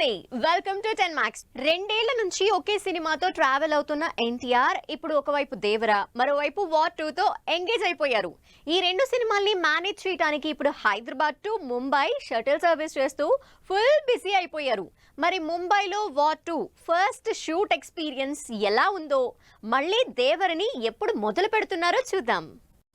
నమస్తే, welcome to 10 Max. రెండేళ్ల నుంచి ఒకే సినిమాతో ట్రావెల్ అవుతున్న ఎన్టీఆర్ ఇప్పుడు ఒకవైపు దేవరా, మరోవైపు వార్ 2 తో ఎంగేజ్ అయిపోయారు. ఈ రెండు సినిమాల్ని మేనేజ్ చేయడానికి ఇప్పుడు Hyderabad to Mumbai shuttle service చేస్తూ ఫుల్ బిజీ అయిపోయారు. మరి ముంబైలో వార్ 2 ఫస్ట్ షూట్ ఎక్స్పీరియన్స్ ఎలా ఉందో, మళ్ళీ దేవరని ఎప్పుడు మొదలు పెడుతున్నారో చూద్దాం.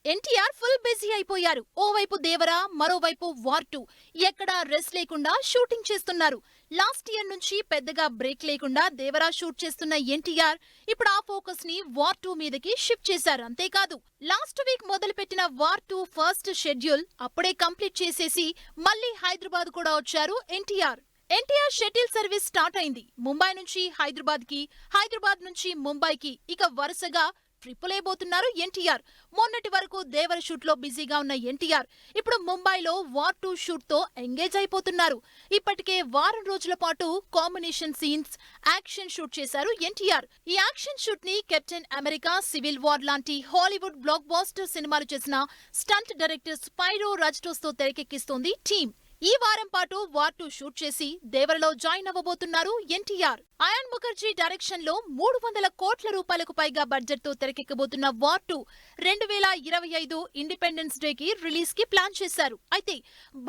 ఎన్టీఆర్ ఫుల్ బిజీ అయిపోయారు. ఓవైపు దేవరా, మరోవైపు వార్ 2 ఎక్కడా రెస్ట్ లేకుండా షూటింగ్ చేస్తున్నారు. లాస్ట్ ఇయర్ నుంచి పెద్దగా బ్రేక్ లేకుండా దేవరా షూట్ చేస్తున్న ఎన్టీఆర్ ఇప్పుడు ఆ ఫోకస్ ని వార్ 2 మీదకి షిఫ్ట్ చేశారు. అంతేకాదు, లాస్ట్ వీక్ మొదలుపెట్టిన వార్ 2 ఫస్ట్ షెడ్యూల్ అప్పుడే కంప్లీట్ చేసేసి మళ్లీ హైదరాబాద్ కూడా వచ్చారు NTR. NTR shuttle service start అయింది. ముంబై నుంచి హైదరాబాద్ కి, హైదరాబాద్ నుంచి ముంబైకి ఇక వరుసగా ట్రిప్పులేయబోతున్నారు ఎన్టీఆర్. మొన్నటి వరకు దేవర షూట్ లో బిజీగా ఉన్న ఎన్టీఆర్ ఇప్పుడు ముంబైలో వార్ 2 షూట్ తో ఎంగేజ్ అయిపోతున్నారు. ఇప్పటికే వారం రోజుల పాటు కాంబినేషన్ సీన్స్, యాక్షన్ షూట్ చేశారు ఎన్టీఆర్. ఈ యాక్షన్ షూట్ ని కెప్టెన్ అమెరికా, సివిల్ వార్ లాంటి హాలీవుడ్ బ్లాక్ బాస్టర్ సినిమాలు చేసిన స్టంట్ డైరెక్టర్ స్పైరో రాజ్టోస్ తో తెరకెక్కిస్తోంది టీమ్. ఈ వారం పాటు వార్ 2 షూట్ చేసి దేవరలో జాయిన్ అవ్వబోతున్నారు ఎన్టీఆర్. అయాన్ ముఖర్జీ డైరెక్షన్ లో 300 కోట్ల రూపాయలకు పైగా బడ్జెట్ తో తెరకెక్కబోతున్న వార్ 2 2025 ఇండిపెండెన్స్ డే కి రిలీజ్ కి ప్లాన్ చేశారు. అయితే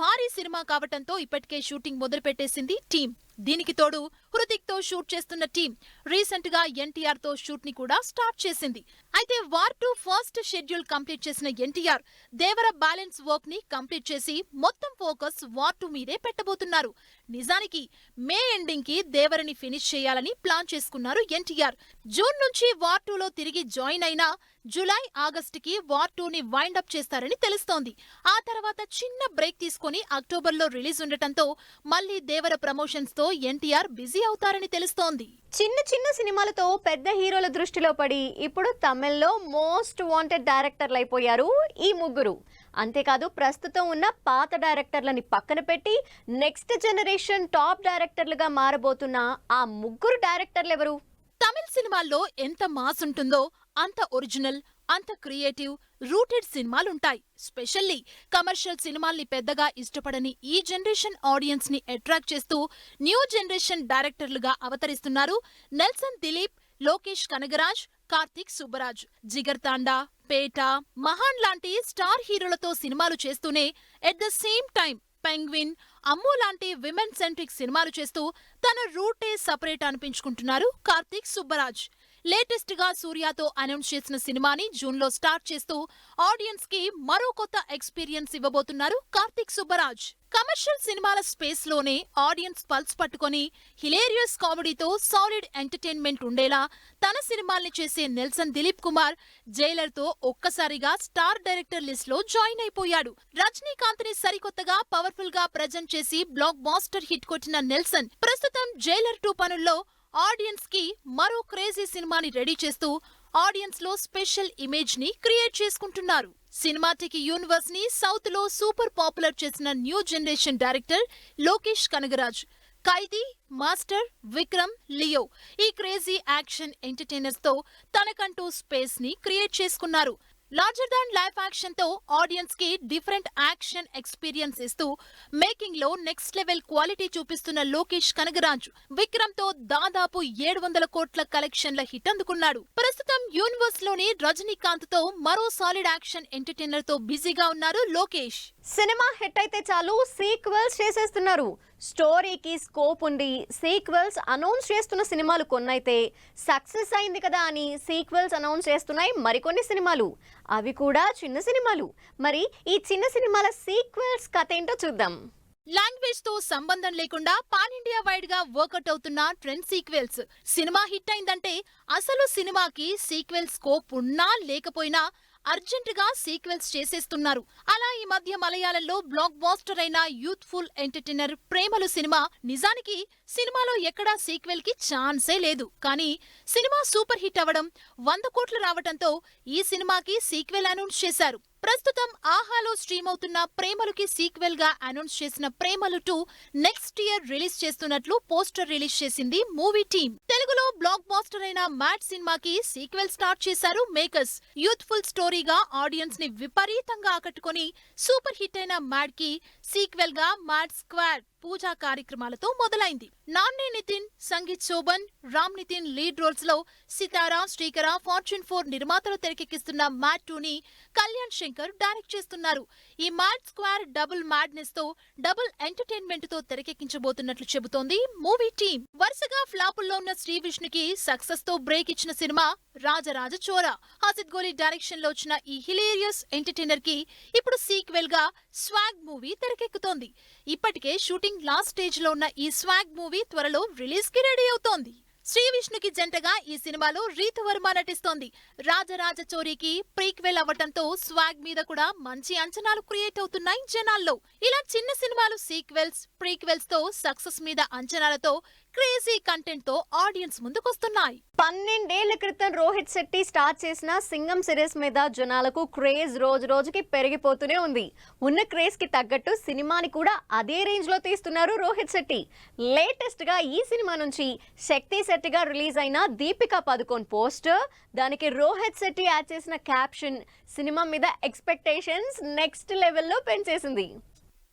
భారీ సినిమా కావటంతో ఇప్పటికే షూటింగ్ మొదలుపెట్టేసింది టీం. దీనికి తోడు హృతిక్ తో షూట్ చేస్తున్న టీం రీసెంట్ గా ఎన్టీఆర్ తో షూట్ ని కూడా స్టార్ట్ చేసింది. అయితే వార్ 2 ఫస్ట్ షెడ్యూల్ కంప్లీట్ చేసిన ఎన్టీఆర్ దేవర బ్యాలెన్స్ వర్క్ ని కంప్లీట్ చేసి మొత్తం ఫోకస్ వార్ 2 మీదే పెట్టబోతున్నారు. నిజానికి మే ఎండింగ్ కి దేవరని ఫినిష్ చేయాలని ప్లాన్ చేసుకున్నారు ఎన్టీఆర్. జూన్ నుంచి వార్ 2 లో తిరిగి జాయిన్ అయినా జూలై, ఆగస్టుకి వార్ 2 ని వైండ్ అప్ చేస్తారని తెలుస్తోంది. ఆ తర్వాత చిన్న బ్రేక్ తీసుకుని అక్టోబర్ లో రిలీజ్ ఉండటంతో మళ్లీ దేవర ప్రమోషన్స్ తో ఎన్టీఆర్ బిజీ అవుతారని తెలుస్తోంది. చిన్న చిన్న సినిమాలతో పెద్ద హీరోల దృష్టిలో పడి ఇప్పుడు తమిళ్లో మోస్ట్ వాంటెడ్ డైరెక్టర్లు అయిపోయారు ఈ ముగ్గురు. అంతేకాదు, ప్రస్తుతం ఉన్న పాత డైరెక్టర్లని పక్కన పెట్టి నెక్స్ట్ జనరేషన్ టాప్ డైరెక్టర్లుగా మారబోతున్న ఆ ముగ్గురు డైరెక్టర్లు ఎవరు? తమిళ సినిమాల్లో ఎంత మాస్ ఉంటుందో అంత ఒరిజినల్, అంత క్రియేటివ్, రూటెడ్ సినిమాలుంటాయి. స్పెషల్లీ కమర్షియల్ సినిమాల్ని పెద్దగా ఇష్టపడని ఈ జనరేషన్ ఆడియన్స్ ని అట్రాక్ట్ చేస్తూ న్యూ జనరేషన్ డైరెక్టర్లుగా అవతరిస్తున్నారు నెల్సన్ దిలీప్, లోకేష్ కనగరాజ్, కార్తిక్ సుబ్బరాజ్. జిగర్ తాండా, పేట, మహాన్ లాంటి స్టార్ హీరోలతో సినిమాలు చేస్తూనే at the same time Penguin, Ammu లాంటి విమెన్ సెంట్రిక్ సినిమాలు చేస్తూ తన రూటే సపరేట్ అనిపించుకుంటున్నారు కార్తిక్ సుబ్బరాజ్. లేటెస్ట్ గా సూర్యతో అనౌన్స్ చేసిన సినిమాని జూన్ లో స్టార్ట్ చేస్తూ ఆడియన్స్ కి మరో కొత్త ఎక్స్పీరియన్స్ ఇవ్వబోతున్నారు కార్తిక్ సుబ్బరాజ్. కమర్షియల్ సినిమాల స్పేస్ లోనే ఆడియన్స్ పల్స్ పట్టుకొని హిలేరియస్ కామెడీతో సాలిడ్ ఎంటర్టైన్మెంట్ ఉండేలా తన సినిమాల్ని చేసే నెల్సన్ దిలీప్ కుమార్ జైలర్ తో ఒక్కసారిగా స్టార్ డైరెక్టర్ లిస్ట్ లో జాయిన్ అయిపోయాడు. రజనీకాంత్ ని సరికొత్తగా పవర్ఫుల్ గా ప్రజెంట్ చేసి బ్లాక్ బాస్టర్ హిట్ కొట్టిన నెల్సన్ ప్రస్తుతం జైలర్ 2 పనుల్లో ఆడియన్స్ కి మరో క్రేజీ సినిమాని రెడీ చేస్తూ ఆడియన్స్ లో స్పెషల్ ఇమేజ్ ని క్రియేట్ చేసుకుంటున్నారు. సినిమాటిక్ యూనివర్స్ ని సౌత్ లో సూపర్ పాపులర్ చేసిన new generation director Lokesh Kanagaraj Kaithi, Master, Vikram, Leo ఈ క్రేజీ యాక్షన్ ఎంటర్టైనర్స్ తో తనకంటూ స్పేస్ ని క్రియేట్ చేసుకున్నారు. లార్జర్ దాన్ లైఫ్ యాక్షన్ తో ఆడియన్స్ కి డిఫరెంట్ యాక్షన్ ఎక్స్పీరియన్స్ ఇస్తూ మేకింగ్ లో నెక్స్ట్ లెవెల్ క్వాలిటీ చూపిస్తున్న లోకేష్ కనగరాజ్ విక్రమ్ తో దాదాపు 700 కోట్ల కలెక్షన్ల హిట్ అందుకున్నాడు. ప్రస్తుతం యూనివర్స్ లోని రజనీకాంత్ తో మరో సాలిడ్ యాక్షన్ ఎంటర్టైనర్ తో బిజీగా ఉన్నారు లోకేష్. సినిమా హిట్ అయితే చాలు సీక్వెల్స్ చేసేస్తున్నారు. స్టోరీకి స్కోప్ ఉండి సీక్వెల్స్ అనౌన్స్ చేస్తున్న సినిమాలు కొన్నైతే సక్సెస్ అయింది కదా అని సీక్వెల్స్ అనౌన్స్ చేస్తున్నాయి మరికొన్ని సినిమాలు. అవి కూడా చిన్న సినిమాలు. మరి ఈ చిన్న సినిమాల సీక్వెల్స్ కథ ఏంటో చూద్దాం. లాంగ్వేజ్ తో సంబంధం లేకుండా పాన్ ఇండియా వైడ్ గా వర్కౌట్ అవుతున్న ట్రెండ్ సీక్వెల్స్. సినిమా హిట్ అయిందంటే అసలు సినిమాకి సీక్వెల్ స్కోప్ ఉన్నా లేకపోయినా అర్జెంట్ గా సీక్వెల్స్ చేసేస్తున్నారు. అలా ఈ మధ్య మలయాళంలో బ్లాక్ బాస్టర్ అయిన యూత్ఫుల్ ఎంటర్టైనర్ ప్రేమలు సినిమా నిజానికి సినిమాలో ఎక్కడా సీక్వెల్ కి ఛాన్సే లేదు. కానీ సినిమా సూపర్ హిట్ అవ్వడం, 100 కోట్లు రావటంతో ఈ సినిమాకి సీక్వెల్ అనౌన్స్ చేశారు. ప్రస్తుతం ఆహాలో స్ట్రీమ్ అవుతున్న ప్రేమలుకి సీక్వెల్ గా అనౌన్స్ చేసిన ప్రేమలు 2 నెక్స్ట్ ఇయర్ రిలీజ్ చేస్తున్నట్లు పోస్టర్ రిలీజ్ చేసింది మూవీ టీమ్. తెలుగులో బ్లాక్ బాస్టర్ అయిన మ్యాడ్ సినిమాకి సీక్వెల్ స్టార్ట్ చేశారు మేకర్స్. యూత్ఫుల్ స్టోరీగా ఆడియన్స్ ని విపరీతంగా ఆకట్టుకొని సూపర్ హిట్ అయిన మ్యాడ్ కి సీక్వెల్ గా మ్యాడ్ స్క్వాడ్ పూజా కార్యక్రమాలతో మొదలైంది. నాన్నే నితిన్, సంగీత్ శోభన్, రామ్ నితిన్ లీడ్ రోల్స్ లో సితారా, శ్రీకర, ఫార్చ్యూన్ 4 నిర్మాతలు తెరకెక్కిస్తున్న మ్యాడ్ 2 ని కళ్యాణ్ శంకర్ డైరెక్ట్ చేస్తున్నారు. ఈ మ్యాడ్ స్క్వేర్ డబుల్ మ్యాడ్నెస్ తో డబుల్ ఎంటర్టైన్మెంట్ తో తెరకెక్కించబోతున్నట్లు చెబుతోంది మూవీ టీమ్. వరుసగా ఫ్లాపుల్లో ఉన్న శ్రీ విష్ణుకి సక్సెస్ తో బ్రేక్ ఇచ్చిన సినిమా రాజరాజ చోర. హసిత్ గోలి డైరెక్షన్ లో వచ్చిన ఈ హిలేరియస్ ఎంటర్టైనర్ కి ఇప్పుడు సీక్వెల్ గా స్వాగ్ మూవీ తెరకెక్కుతోంది. ఇప్పటికే షూటింగ్ లాస్ట్ స్టేజ్ లో ఉన్న ఈ స్వాగ్ మూవీ త్వరలో రిలీజ్ కి రెడీ అవుతోంది. శ్రీ విష్ణుకి జంటగా ఈ సినిమాలో రీతు వర్మ నటిస్తోంది. రాజరాజ చోరీకి ప్రీక్వెల్ అవ్వటంతో స్వాగ్ మీద కూడా మంచి అంచనాలు క్రియేట్ అవుతున్నాయి జనాల్లో. ఇలా చిన్న సినిమాలు సీక్వెల్స్, ప్రీక్వెల్స్ తో సక్సెస్ మీద అంచనాలతో క్రేజీ కంటెంట్ తో ఆడియన్స్ ముందుకొస్తున్నాయి. 12 ఏళ్ల క్రితం రోహిత్ శెట్టి స్టార్ట్ చేసిన సింగం సిరీస్ మీద జనాలకు క్రేజ్ రోజు రోజుకి పెరిగిపోతూనే ఉంది. ఉన్న క్రేజ్ కి తగ్గట్టు సినిమాని కూడా అదే రేంజ్ లో తీస్తున్నారు రోహిత్ శెట్టి. లేటెస్ట్ గా ఈ సినిమా నుంచి శక్తి శెట్టిగా రిలీజ్ అయిన దీపికా పదుకోన్ పోస్టర్, దానికి రోహిత్ శెట్టి యాడ్ చేసిన క్యాప్షన్ సినిమా మీద ఎక్స్పెక్టేషన్స్ నెక్స్ట్ లెవెల్లో పెంచేసింది.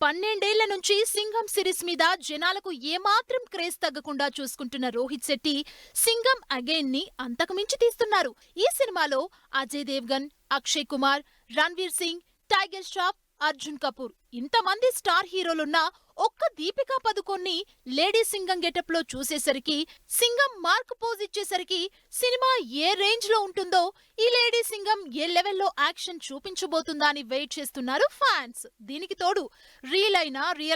12 ఏళ్ల నుంచి సింగం సిరీస్ మీద జనాలకు ఏమాత్రం క్రేజ్ తగ్గకుండా చూసుకుంటున్న రోహిత్ శెట్టి సింగం అగైన్ ని అంతకుమించి తీస్తున్నారు. ఈ సినిమాలో అజయ్ దేవ్గన్, అక్షయ్ కుమార్, రణ్వీర్ సింగ్, టైగర్ ష్రాఫ్, అర్జున్ కపూర్ ఇంతమంది స్టార్ హీరోలున్నా ఒక్క దీపికా పదుకోన్ని లేడీ సింగం గెటప్ లో చూసేసరికి, సింగం మార్క్ పోజ్ ఇచ్చేసరికి సినిమా ఏ రేంజ్ లో ఉంటుందో, ఈ లేడీ సింగం ఏ లెవెల్లో యాక్షన్ చూపించబోతుందా అని వెయిట్ చేస్తున్నారు ఫ్యాన్స్. దీనికి తోడు రియల్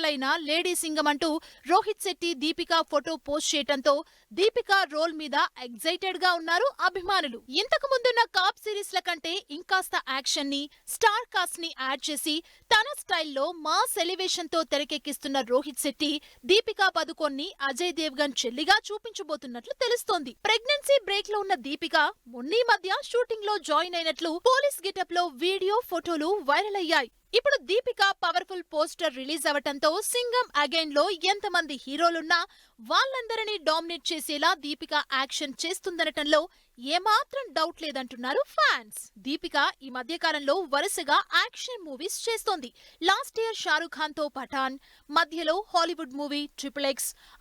అయినా లేడీ సింగం అంటూ రోహిత్ శెట్టి దీపికా ఫోటో పోస్ట్ చేయటంతో దీపికా రోల్ మీద ఎగ్జైటెడ్ గా ఉన్నారు అభిమానులు. ఇంతకు ముందున్న కాప్ సిరీస్ల కంటే ఇంకాస్త యాక్షన్ ని, స్టార్ కాస్ట్ ని యాడ్ చేసి తన స్టైల్లో మాస్ ఎలివేషన్ తో తెరకెక్కిస్తున్న రోహిత్ శెట్టి దీపికా పదుకోన్ని అజయ్ దేవ్గన్ చెల్లిగా చూపించబోతున్నట్లు తెలుస్తోంది. ప్రెగ్నెన్సీ బ్రేక్ లో ఉన్న దీపిక మొన్నీ మధ్య షూటింగ్ లో జాయిన్ అయినట్లు పోలీస్ గెటప్ లో వీడియో, ఫోటోలు వైరల్ అయ్యాయి. ఇప్పుడు దీపిక పవర్ఫుల్ పోస్టర్ రిలీజ్ అవటంతో సింగం అగైన్ లో ఎంతమంది హీరోలున్నా వాళ్ళందరినీ డామినేట్ చేసేలా దీపిక యాక్షన్ చేస్తుందనటంలో ఏమాత్రం డౌట్ లేదంటున్నారు ఫ్యాన్స్. దీపిక ఈ మధ్య కాలంలో వరుసగా యాక్షన్ మూవీస్ చేస్తోంది. లాస్ట్ ఇయర్ షారుఖ్ ఖాన్ తో పఠాన్, మధ్యలో హాలీవుడ్ మూవీ XXX,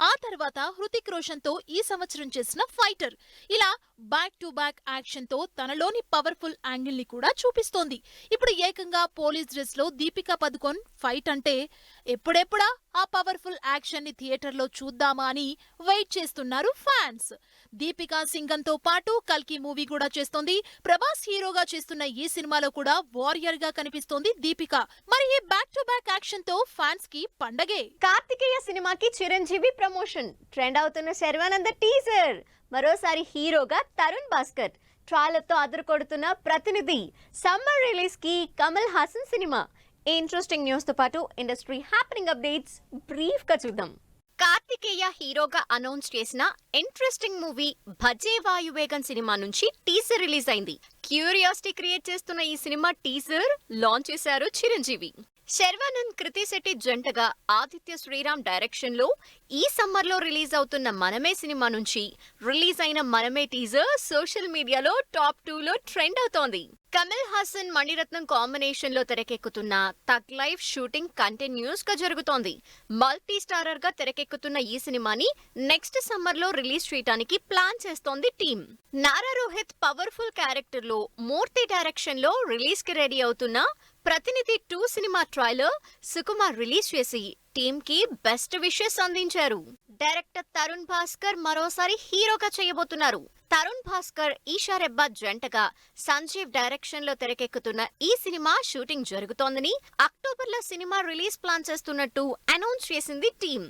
ఆ తర్వాత హృతిక్ రోషన్ తో ఈ సంవత్సరం చేసిన ఫైటర్. ఇలా బ్యాక్ టు బ్యాక్ యాక్షన్ తో తనలోని పవర్ఫుల్ యాంగిల్ ని కూడా చూపిస్తోంది. ఇప్పుడు ఏకంగా పోలీస్ డ్రెస్ లో దీపికా పదుకోన్ ఫైట్ అంటే ఎప్పుడెప్పుడా ఆ పవర్ఫుల్ యాక్షన్ ని థియేటర్ లో చూద్దామా అని వెయిట్ చేస్తున్నారు ఫ్యాన్స్. దీపికా సింగంతో పాటు కల్కి మూవీ కూడా చేస్తోంది. ప్రభాస్ హీరోగా చేస్తున్న ఈ సినిమాలో కూడా వారియర్ గా కనిపిస్తోంది దీపిక. మరి ఈ బ్యాక్ టు బ్యాక్ యాక్షన్ తో ఫ్యాన్స్ కి పండగే. కార్తికేయ సినిమాకి చిరంజీవి ప్రమోషన్, ట్రెండ్ అవుతున్న శర్వానంద్ టీజర్, మరోసారి హీరోగా తరుణ్ భాస్కర్, ట్రైలర్ తో అదరకొడుతున్న ప్రతినిధి, సమ్మర్ రిలీజ్ కి Kamal Haasan cinema. Interesting news తో పాటు ఇండస్ట్రీ హ్యాపెనింగ్ అప్డేట్స్ బ్రీఫ్ గా చూద్దాం. కార్తికేయ హీరోగా అనౌన్స్ చేసిన ఇంట్రెస్టింగ్ మూవీ భజే వాయువేగన్ సినిమా నుంచి టీజర్ రిలీజ్ అయింది. క్యూరియాసిటీ క్రియేట్ చేస్తున్న ఈ సినిమా టీజర్ లాంచ్ చేశారు చిరంజీవి. శర్వానంద్, కృతి శెట్టి జంటగా ఆదిత్య శ్రీరామ్ డైరెక్షన్ లో ఈ సమ్మర్ లో రిలీజ్ అవుతున్న మనమే సినిమా నుంచి రిలీజ్ అయిన మనమే టీజర్ సోషల్ మీడియాలో టాప్ 2 లో ట్రెండ్ అవుతోంది. కమల్ హాసన్, మణిరత్నం కాంబినేషన్ లో తెరకెక్కుతున్న తగ్ లైఫ్ షూటింగ్ కంటిన్యూస్ గా జరుగుతోంది. మల్టీ స్టారర్ గా తెరకెక్కుతున్న ఈ సినిమాని నెక్స్ట్ సమ్మర్ లో రిలీజ్ చేయడానికి ప్లాన్ చేస్తోంది team. Nara Rohit powerful character లో మూర్తి డైరెక్షన్ లో రిలీజ్ కి రెడీ అవుతున్న ప్రతినిధి 2 సినిమా ట్రైలర్ సుకుమార్ రిలీజ్ చేసి టీమ్ కి బెస్ట్ విషెస్ అందించారు. డైరెక్టర్ తరుణ్ భాస్కర్ మరోసారి హీరోగా చేయబోతున్నారు. తరుణ్ భాస్కర్, ఈషా రెబ్బా జంటగా సంజీవ్ డైరెక్షన్ లో తెరకెక్కుతున్న ఈ సినిమా షూటింగ్ జరుగుతోందని, అక్టోబర్ లో సినిమా రిలీజ్ ప్లాన్ చేస్తున్నట్టు అనౌన్స్ చేసింది టీమ్.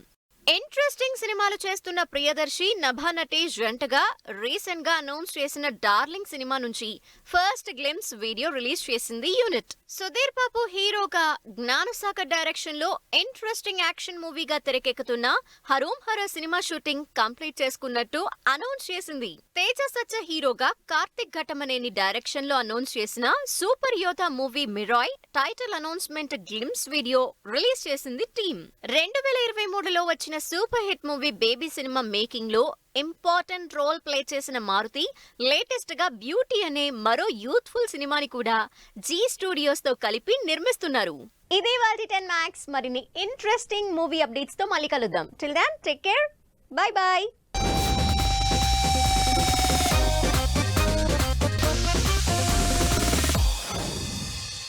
ఇంట్రెస్టింగ్ సినిమాలు చేస్తున్న ప్రియదర్శి నభా నటేష్ జంటగా రీసెంట్ గా అనౌన్స్ చేసిన డార్లింగ్ సినిమా నుంచి ఫస్ట్ గ్లిమ్స్ వీడియో రిలీజ్ చేసింది యూనిట్. సుధీర్ బాబు హీరోగా జ్ఞానసాగర్ డైరెక్షన్ లో ఇంట్రెస్టింగ్ యాక్షన్ మూవీగా తెరకెక్కుతున్న హరోం హర సినిమా షూటింగ్ కంప్లీట్ చేసుకున్నట్టు అనౌన్స్ చేసింది. తేజ సచ్చ హీరోగా కార్తిక్ ఘటమనేని డైరెక్షన్ లో అనౌన్స్ చేసిన సూపర్ యోధా movie Mirai title announcement glimpse video release చేసింది టీమ్. 2023లో వచ్చిన super hit movie baby cinema making లో ఇంపార్టెంట్ రోల్ ప్లే చేసిన మారుతి లేటెస్ట్ గా బ్యూటీ అనే మరో యూత్ఫుల్ సినిమాని కూడా జీ స్టూడియోస్ తో కలిపి నిర్మిస్తున్నారు. ఇదే వాటి 10 మ్యాక్స్. మరిన్ని ఇంట్రెస్టింగ్ మూవీ అప్డేట్స్ తో మళ్ళీ కలుద్దాం. Till then take care. Bye by.